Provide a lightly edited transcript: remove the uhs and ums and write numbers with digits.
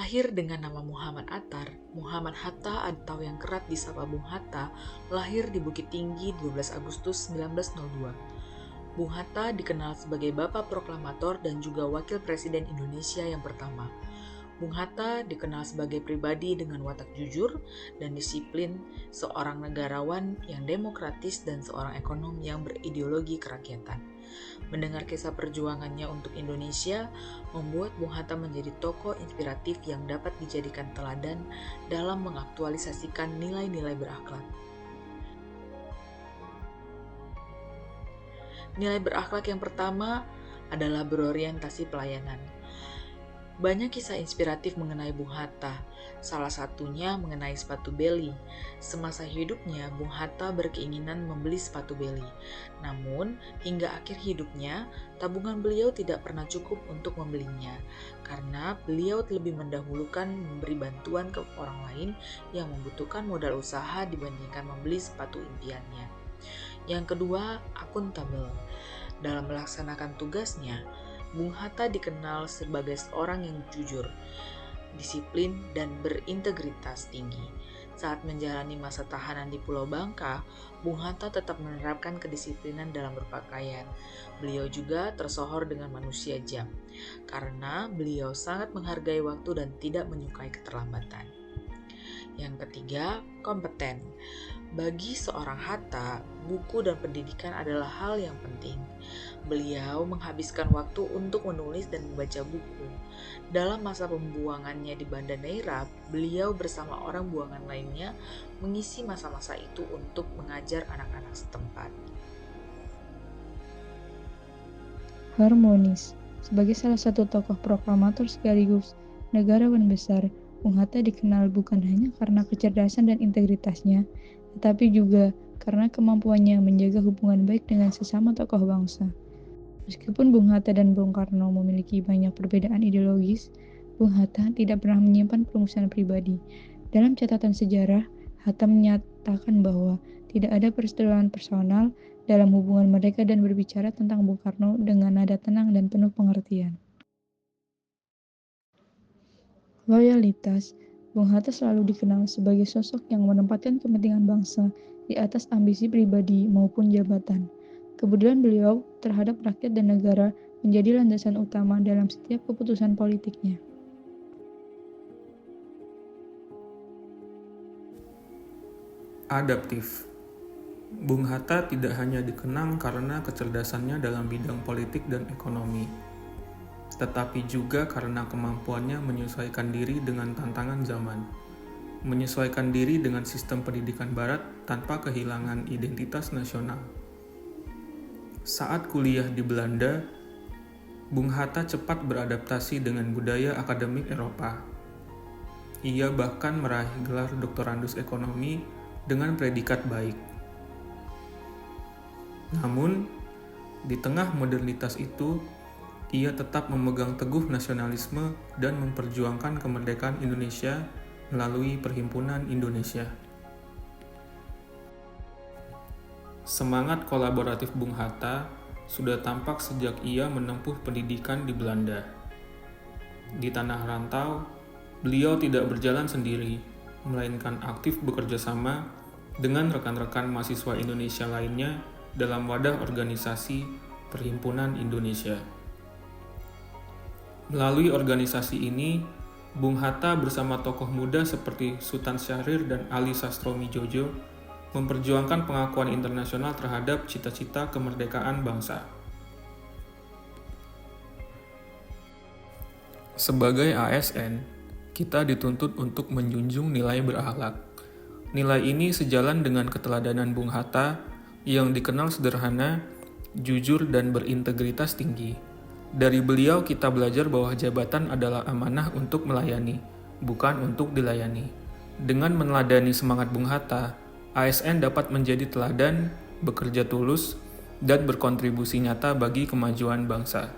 Lahir dengan nama Muhammad Attar, Muhammad Hatta atau yang kerap disapa Bung Hatta, lahir di Bukit Tinggi 12 Agustus 1902. Bung Hatta dikenal sebagai Bapak Proklamator dan juga Wakil Presiden Indonesia yang pertama. Bung Hatta dikenal sebagai pribadi dengan watak jujur dan disiplin, seorang negarawan yang demokratis dan seorang ekonom yang berideologi kerakyatan. Mendengar kisah perjuangannya untuk Indonesia membuat Bung Hatta menjadi tokoh inspiratif yang dapat dijadikan teladan dalam mengaktualisasikan nilai-nilai berakhlak. Nilai berakhlak yang pertama adalah berorientasi pelayanan. Banyak kisah inspiratif mengenai Bung Hatta, salah satunya mengenai sepatu Belly. Semasa hidupnya, Bung Hatta berkeinginan membeli sepatu Belly. Namun, hingga akhir hidupnya, tabungan beliau tidak pernah cukup untuk membelinya, karena beliau lebih mendahulukan memberi bantuan ke orang lain yang membutuhkan modal usaha dibandingkan membeli sepatu impiannya. Yang kedua, akuntabel. Dalam melaksanakan tugasnya, Bung Hatta dikenal sebagai seorang yang jujur, disiplin, dan berintegritas tinggi. Saat menjalani masa tahanan di Pulau Bangka, Bung Hatta tetap menerapkan kedisiplinan dalam berpakaian. Beliau juga tersohor dengan manusia jam, karena beliau sangat menghargai waktu dan tidak menyukai keterlambatan. Yang ketiga, kompeten. Bagi seorang Hatta, buku dan pendidikan adalah hal yang penting. Beliau menghabiskan waktu untuk menulis dan membaca buku. Dalam masa pembuangannya di Banda Neira, beliau bersama orang buangan lainnya mengisi masa-masa itu untuk mengajar anak-anak setempat. Harmonis. Sebagai salah satu tokoh proklamator sekaligus negarawan besar, Bung Hatta dikenal bukan hanya karena kecerdasan dan integritasnya, tetapi juga karena kemampuannya menjaga hubungan baik dengan sesama tokoh bangsa. Meskipun Bung Hatta dan Bung Karno memiliki banyak perbedaan ideologis, Bung Hatta tidak pernah menyimpan permusuhan pribadi. Dalam catatan sejarah, Hatta menyatakan bahwa tidak ada perseteruan personal dalam hubungan mereka dan berbicara tentang Bung Karno dengan nada tenang dan penuh pengertian. Loyalitas. Bung Hatta selalu dikenal sebagai sosok yang menempatkan kepentingan bangsa di atas ambisi pribadi maupun jabatan. Kepedulian beliau terhadap rakyat dan negara menjadi landasan utama dalam setiap keputusan politiknya. Adaptif. Bung Hatta tidak hanya dikenang karena kecerdasannya dalam bidang politik dan ekonomi, tetapi juga karena kemampuannya menyesuaikan diri dengan tantangan zaman, menyesuaikan diri dengan sistem pendidikan barat tanpa kehilangan identitas nasional. Saat kuliah di Belanda, Bung Hatta cepat beradaptasi dengan budaya akademik Eropa. Ia bahkan meraih gelar doktorandus ekonomi dengan predikat baik. Namun, di tengah modernitas itu, ia tetap memegang teguh nasionalisme dan memperjuangkan kemerdekaan Indonesia melalui Perhimpunan Indonesia. Semangat kolaboratif Bung Hatta sudah tampak sejak ia menempuh pendidikan di Belanda. Di tanah rantau, beliau tidak berjalan sendiri, melainkan aktif bekerja sama dengan rekan-rekan mahasiswa Indonesia lainnya dalam wadah organisasi Perhimpunan Indonesia. Melalui organisasi ini, Bung Hatta bersama tokoh muda seperti Sultan Syahrir dan Ali Sastromijojo memperjuangkan pengakuan internasional terhadap cita-cita kemerdekaan bangsa. Sebagai ASN, kita dituntut untuk menjunjung nilai berakhlak. Nilai ini sejalan dengan keteladanan Bung Hatta yang dikenal sederhana, jujur, dan berintegritas tinggi. Dari beliau kita belajar bahwa jabatan adalah amanah untuk melayani, bukan untuk dilayani. Dengan meneladani semangat Bung Hatta, ASN dapat menjadi teladan, bekerja tulus, dan berkontribusi nyata bagi kemajuan bangsa.